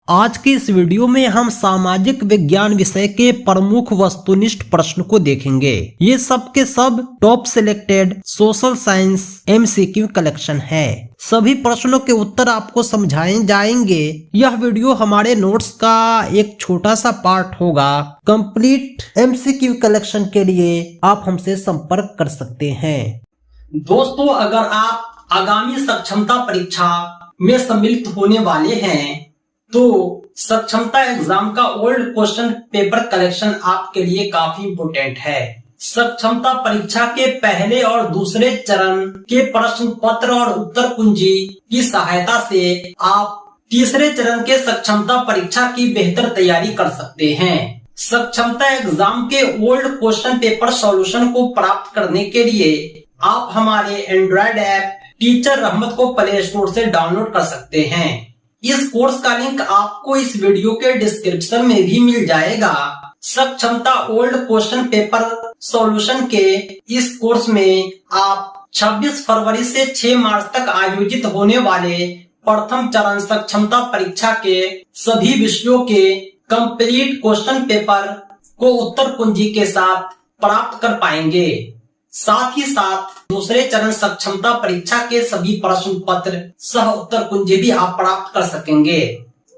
आज की इस वीडियो में हम सामाजिक विज्ञान विषय के प्रमुख वस्तुनिष्ठ प्रश्न को देखेंगे। ये सब के सब top selected social science MCQ collection है। सभी प्रश्नों के उत्तर आपको समझाए जाएंगे। यह वीडियो हमारे नोट्स का एक छोटा सा पार्ट होगा। कंप्लीट एमसीक्यू कलेक्शन के लिए आप हमसे संपर्क कर सकते हैं। दोस्तों, अगर आप आगामी सक्षमता परीक्षा में सम्मिलित होने वाले हैं तो सक्षमता एग्जाम का ओल्ड क्वेश्चन पेपर कलेक्शन आपके लिए काफी इम्पोर्टेंट है। सक्षमता परीक्षा के पहले और दूसरे चरण के प्रश्न पत्र और उत्तर कुंजी की सहायता से आप तीसरे चरण के सक्षमता परीक्षा की बेहतर तैयारी कर सकते हैं। सक्षमता एग्जाम के ओल्ड क्वेश्चन पेपर सॉल्यूशन को प्राप्त करने के लिए आप हमारे एंड्रॉइड ऐप टीचर रहमत को प्ले स्टोर से डाउनलोड कर सकते हैं। इस कोर्स का लिंक आपको इस वीडियो के डिस्क्रिप्शन में भी मिल जाएगा। सक्षमता ओल्ड क्वेश्चन पेपर सॉल्यूशन के इस कोर्स में आप 26 फरवरी से 6 मार्च तक आयोजित होने वाले प्रथम चरण सक्षमता परीक्षा के सभी विषयों के कंप्लीट क्वेश्चन पेपर को उत्तर कुंजी के साथ प्राप्त कर पाएंगे। साथ ही साथ दूसरे चरण सक्षमता परीक्षा के सभी प्रश्न पत्र सह उत्तर कुंजी भी आप प्राप्त कर सकेंगे।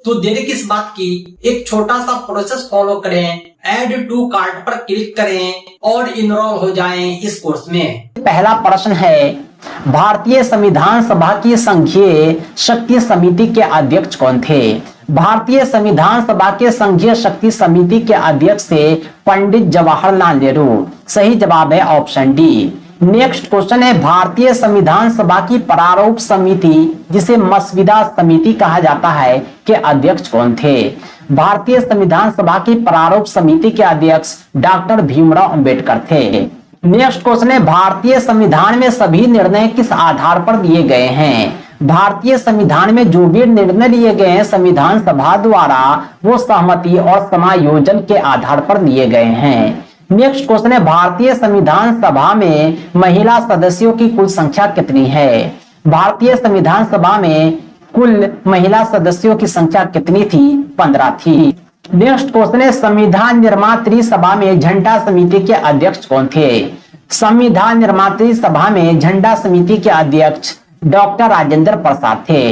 तो देर किस बात की, एक छोटा सा प्रोसेस फॉलो करें, ऐड टू कार्ट पर क्लिक करें और इनरोल हो जाएं इस कोर्स में। पहला प्रश्न है, भारतीय संविधान सभा की संघीय शक्ति समिति के अध्यक्ष कौन थे? भारतीय संविधान सभा के संघीय शक्ति समिति के अध्यक्ष थे पंडित जवाहरलाल नेहरू। सही जवाब है ऑप्शन डी। नेक्स्ट क्वेश्चन है, भारतीय संविधान सभा की प्रारूप समिति जिसे मसविदा समिति कहा जाता है के अध्यक्ष कौन थे? भारतीय संविधान सभा की प्रारूप समिति के अध्यक्ष डॉक्टर भीमराव अंबेडकर थे। नेक्स्ट क्वेश्चन है, भारतीय संविधान में सभी निर्णय किस आधार पर दिए गए हैं? भारतीय संविधान में जो भी निर्णय लिए गए हैं संविधान सभा द्वारा वो सहमति और समायोजन के आधार पर दिए गए हैं। नेक्स्ट क्वेश्चन है, भारतीय संविधान सभा में महिला सदस्यों की कुल संख्या कितनी है? भारतीय संविधान सभा में कुल महिला सदस्यों की संख्या कितनी थी? 15 थी। नेक्स्ट क्वेश्चन है, संविधान निर्मात्री सभा में झंडा समिति के अध्यक्ष कौन थे? संविधान निर्मात्री सभा में झंडा समिति के अध्यक्ष डॉक्टर राजेंद्र प्रसाद थे।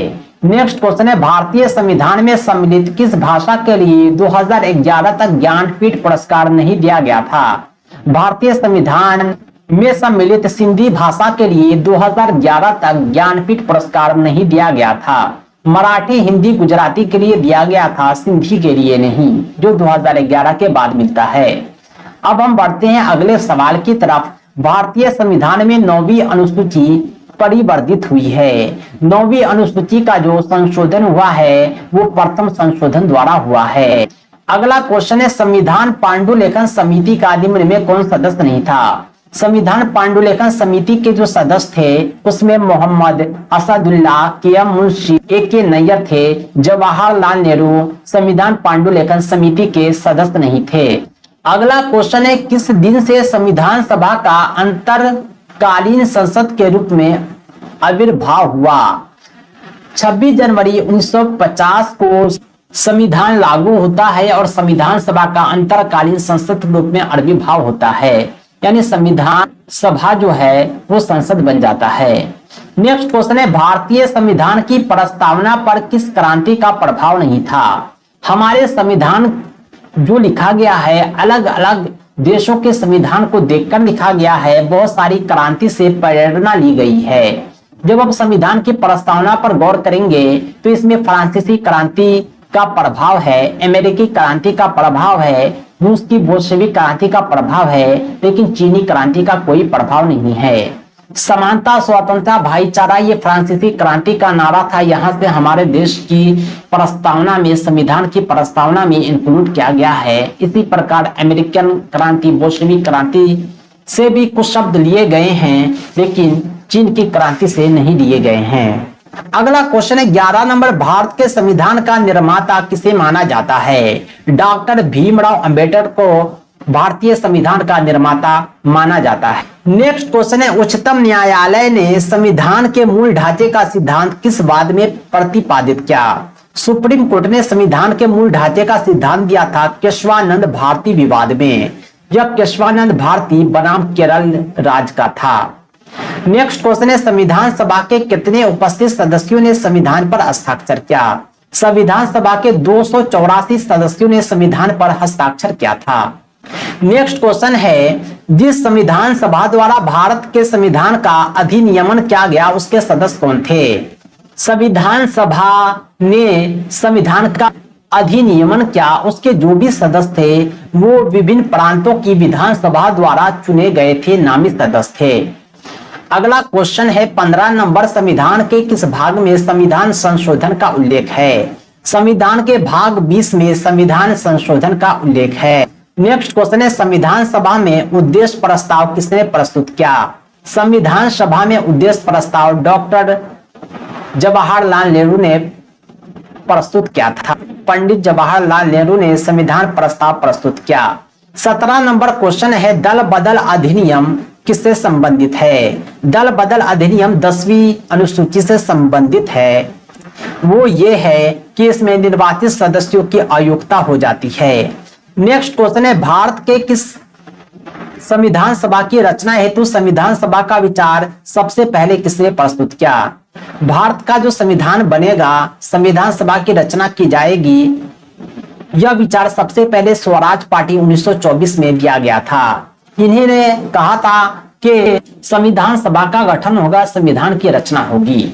नेक्स्ट क्वेश्चन है, भारतीय संविधान में सम्मिलित किस भाषा के लिए 2011 तक ज्ञानपीठ पुरस्कार नहीं दिया गया था? भारतीय संविधान में सम्मिलित सिंधी भाषा के लिए 2011 तक ज्ञानपीठ पुरस्कार नहीं दिया गया था। मराठी, हिंदी, गुजराती के लिए दिया गया था, सिंधी के लिए नहीं, जो 2011 के बाद मिलता है। अब हम बढ़ते हैं अगले सवाल की तरफ। भारतीय संविधान में 9वीं अनुसूची परिवर्धित हुई है। 9वीं अनुसूची का जो संशोधन हुआ है वो प्रथम संशोधन द्वारा हुआ है। अगला क्वेश्चन है, संविधान पांडुलेखन समिति का निम्न में कौन सदस्य नहीं था? संविधान पांडुलेखन समिति के जो सदस्य थे उसमें मोहम्मद असदुल्लाह, के.एम. मुंशी, ए.के. नैयर थे। जवाहरलाल नेहरू संविधान पांडुलेखन समिति के सदस्य नहीं थे। अगला क्वेश्चन है, किस दिन से संविधान सभा का अंतरकालीन संसद के रूप में आविर्भाव हुआ? 26 जनवरी 1950 को संविधान लागू होता है और संविधान सभा का अंतरकालीन संसद के रूप में आविर्भाव होता है, यानी संविधान सभा जो है वो संसद बन जाता है। नेक्स्ट क्वेश्चन है, भारतीय संविधान की प्रस्तावना पर किस क्रांति का प्रभाव नहीं था? हमारे संविधान जो लिखा गया है अलग अलग देशों के संविधान को देखकर लिखा गया है, बहुत सारी क्रांति से प्रेरणा ली गई है। जब आप संविधान की प्रस्तावना पर गौर करेंगे तो इसमें फ्रांसीसी क्रांति का प्रभाव है, अमेरिकी क्रांति का प्रभाव है, रूस की बोल्शेविक क्रांति का प्रभाव है, लेकिन चीनी क्रांति का कोई प्रभाव नहीं है। समानता, स्वतंत्रता, भाईचारा ये फ्रांसीसी क्रांति का नारा था। यहाँ से हमारे देश की प्रस्तावना में, संविधान की प्रस्तावना में इंक्लूड किया गया है। इसी प्रकार अमेरिकन क्रांति, बोल्शेविक क्रांति से भी कुछ शब्द लिए गए हैं, लेकिन चीन की क्रांति से नहीं लिए गए हैं। अगला क्वेश्चन है 11 नंबर, भारत के संविधान का निर्माता किसे माना जाता है? डॉक्टर भीमराव अंबेडकर को भारतीय संविधान का निर्माता माना जाता है। नेक्स्ट क्वेश्चन है, उच्चतम न्यायालय ने संविधान के मूल ढांचे का सिद्धांत किस वाद में प्रतिपादित किया? सुप्रीम कोर्ट ने संविधान के मूल ढांचे का सिद्धांत दिया था केशवानंद भारती विवाद में। यह केशवानंद भारती बनाम केरल राज्य का था। नेक्स्ट क्वेश्चन है संविधान सभा के कितने उपस्थित सदस्यों ने संविधान पर हस्ताक्षर किया? संविधान सभा के 284 सदस्यों ने संविधान पर हस्ताक्षर किया था। नेक्स्ट क्वेश्चन है जिस संविधान सभा द्वारा भारत के संविधान का अधिनियमन किया गया उसके सदस्य कौन थे? संविधान सभा ने संविधान का अधिनियमन किया, उसके जो भी सदस्य थे वो विभिन्न प्रांतों की विधानसभा द्वारा चुने गए थे, नामित सदस्य थे। अगला क्वेश्चन है 15 नंबर, संविधान के किस भाग में संविधान संशोधन का उल्लेख है? संविधान के भाग 20 में संविधान संशोधन का उल्लेख है। नेक्स्ट क्वेश्चन है संविधान सभा में उद्देश्य प्रस्ताव किसने प्रस्तुत किया? संविधान सभा में उद्देश्य प्रस्ताव डॉक्टर जवाहरलाल नेहरू ने प्रस्तुत किया था। पंडित जवाहरलाल नेहरू ने संविधान प्रस्ताव प्रस्तुत किया। 17 नंबर क्वेश्चन है दल बदल अधिनियम किससे संबंधित है? दल बदल अधिनियम 10वीं अनुसूची से संबंधित है। वो ये है कि इसमें निर्वाचित सदस्यों की अयोग्यता हो जाती है। नेक्स्ट क्वेश्चन है भारत के किस संविधान सभा की रचना हेतु संविधान सभा का विचार सबसे पहले किसने प्रस्तुत किया? भारत का जो संविधान बनेगा, संविधान सभा की रचना की जाएगी, यह विचार सबसे पहले स्वराज पार्टी 1924 में दिया गया था। इन्हीं ने कहा था कि संविधान सभा का गठन होगा, संविधान की रचना होगी।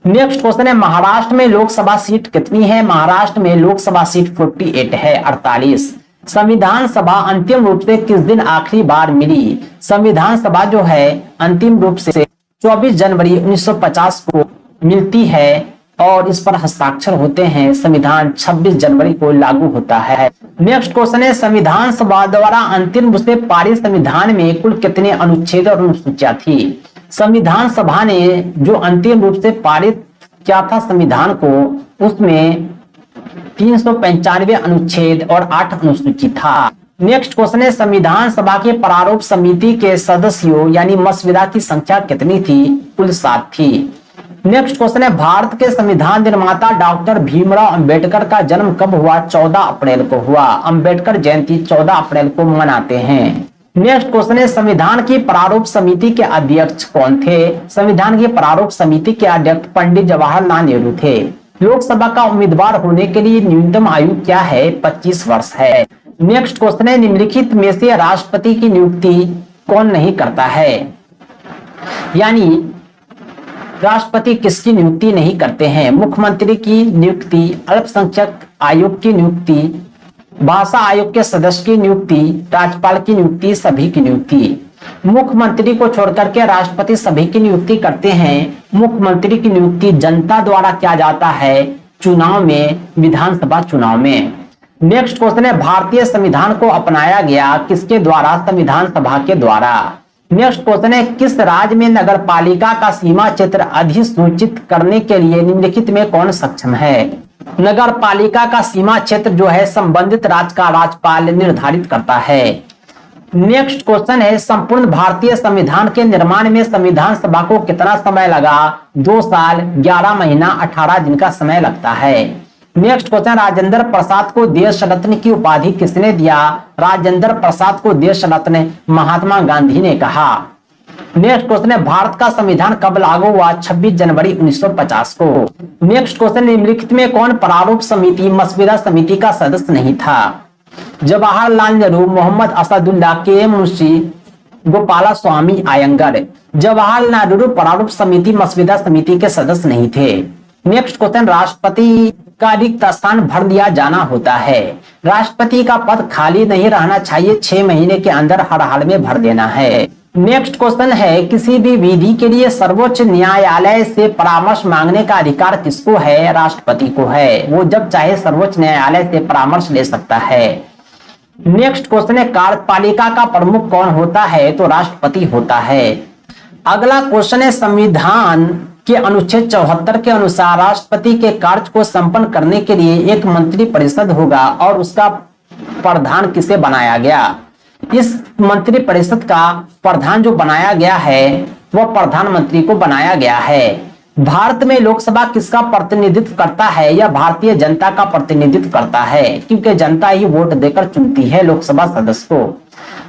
नेक्स्ट क्वेश्चन है महाराष्ट्र में लोकसभा सीट कितनी है? महाराष्ट्र में लोकसभा सीट 48 है, 48। संविधान सभा अंतिम रूप से किस दिन आखिरी बार मिली? संविधान सभा जो है अंतिम रूप से 24 जनवरी 1950 को मिलती है और इस पर हस्ताक्षर होते हैं। संविधान 26 जनवरी को लागू होता है। नेक्स्ट क्वेश्चन है संविधान सभा द्वारा अंतिम रूप से पारित संविधान में कुल कितने अनुच्छेद और अनुसूचियां थी? संविधान सभा ने जो अंतिम रूप से पारित किया था संविधान को, उसमें 395 अनुच्छेद और 8 अनुसूची था। नेक्स्ट क्वेश्चन है संविधान सभा के प्रारूप समिति के सदस्यों यानी मसविदा की संख्या कितनी थी? कुल 7 थी। नेक्स्ट क्वेश्चन है भारत के संविधान निर्माता डॉक्टर भीमराव अंबेडकर का जन्म कब हुआ? 14 अप्रैल को हुआ। अंबेडकर जयंती 14 अप्रैल को मनाते हैं। नेक्स्ट क्वेश्चन है संविधान की प्रारूप समिति के अध्यक्ष कौन थे? संविधान की प्रारूप समिति के अध्यक्ष पंडित जवाहरलाल नेहरू थे। लोकसभा का उम्मीदवार होने के लिए न्यूनतम आयु क्या है? 25 वर्ष है। नेक्स्ट क्वेश्चन है निम्नलिखित में से राष्ट्रपति की नियुक्ति कौन नहीं करता है? यानी राष्ट्रपति किसकी नियुक्ति नहीं करते हैं? मुख्यमंत्री की नियुक्ति, अल्पसंख्यक आयोग की नियुक्ति, भाषा आयोग के सदस्य की नियुक्ति, राज्यपाल की नियुक्ति, सभी की नियुक्ति। मुख्यमंत्री को छोड़कर के राष्ट्रपति सभी की नियुक्ति करते हैं। मुख्यमंत्री की नियुक्ति जनता द्वारा किया जाता है चुनाव में, विधानसभा चुनाव में। नेक्स्ट क्वेश्चन है भारतीय संविधान को अपनाया गया किसके द्वारा? संविधान सभा के द्वारा। नेक्स्ट क्वेश्चन है किस राज्य में नगर पालिका का सीमा क्षेत्र अधिसूचित करने के लिए निम्नलिखित में कौन सक्षम है? नगर पालिका का सीमा क्षेत्र जो है संबंधित राज्य का राज्यपाल निर्धारित करता है। नेक्स्ट क्वेश्चन है संपूर्ण भारतीय संविधान के निर्माण में संविधान सभा को कितना समय लगा? 2 साल 11 महीना 18 दिन का समय लगता है। नेक्स्ट क्वेश्चन राजेंद्र प्रसाद को देश रत्न की उपाधि किसने दिया? राजेंद्र प्रसाद को देश रत्न महात्मा गांधी ने कहा। नेक्स्ट क्वेश्चन है भारत का संविधान कब लागू हुआ? 26 जनवरी 1950 को। नेक्स्ट क्वेश्चन निम्नलिखित में कौन प्रारूप समिति मसविदा समिति का सदस्य नहीं था? जवाहरलाल नेहरू, मोहम्मद असदुल्ला, के मुंशी, गोपाला स्वामी अयंगर। जवाहरलाल नेहरू प्रारूप समिति मसविदा समिति के सदस्य नहीं थे। नेक्स्ट क्वेश्चन राष्ट्रपति का रिक्त स्थान भर दिया जाना होता है। राष्ट्रपति का पद खाली नहीं रहना चाहिए, 6 महीने के अंदर हर हाल में भर देना है। नेक्स्ट क्वेश्चन है किसी भी विधि के लिए सर्वोच्च न्यायालय से परामर्श मांगने का अधिकार किसको है? राष्ट्रपति को है। वो जब चाहे सर्वोच्च न्यायालय से परामर्श ले सकता है। नेक्स्ट क्वेश्चन है कार्यपालिका का प्रमुख कौन होता है? तो राष्ट्रपति होता है। अगला क्वेश्चन है संविधान के अनुच्छेद 74 के अनुसार राष्ट्रपति के कार्य को संपन्न करने के लिए एक मंत्री परिषद होगा और उसका प्रधान किसे बनाया गया? इस मंत्री परिषद का प्रधान जो बनाया गया है वह प्रधानमंत्री को बनाया गया है। भारत में लोकसभा किसका प्रतिनिधित्व करता है? यह भारतीय जनता का प्रतिनिधित्व करता है, क्योंकि जनता ही वोट देकर चुनती है लोकसभा सदस्य को।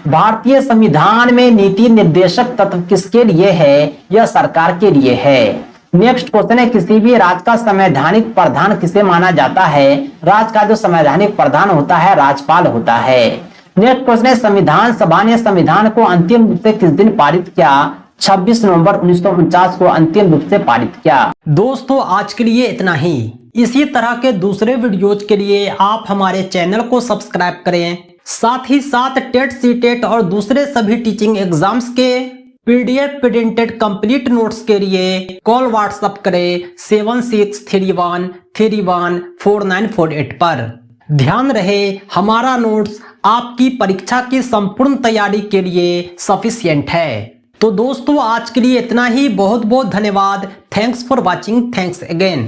भारतीय संविधान में नीति निर्देशक तत्व किसके लिए है? यह सरकार के लिए है। नेक्स्ट क्वेश्चन है, किसी भी राज्य का संवैधानिक प्रधान किसे माना जाता है? राज्य का जो संवैधानिक प्रधान होता है राज्यपाल होता है। नेक्स्ट क्वेश्चन है, संविधान सभा ने संविधान को अंतिम रूप से किस दिन पारित किया? 26 नवंबर 1949 को अंतिम रूप से पारित किया। दोस्तों आज के लिए इतना ही। इसी तरह के दूसरे वीडियोज के लिए आप हमारे चैनल को सब्सक्राइब करें। साथ ही साथ टेट सीटेट और दूसरे सभी टीचिंग एग्जाम्स के पीडीएफ प्रिंटेड कंप्लीट नोट्स के लिए कॉल व्हाट्सएप करें 7631314948 पर। ध्यान रहे हमारा नोट्स आपकी परीक्षा की संपूर्ण तैयारी के लिए सफिशिएंट है। तो दोस्तों आज के लिए इतना ही। बहुत बहुत धन्यवाद। Thanks for watching. Thanks again.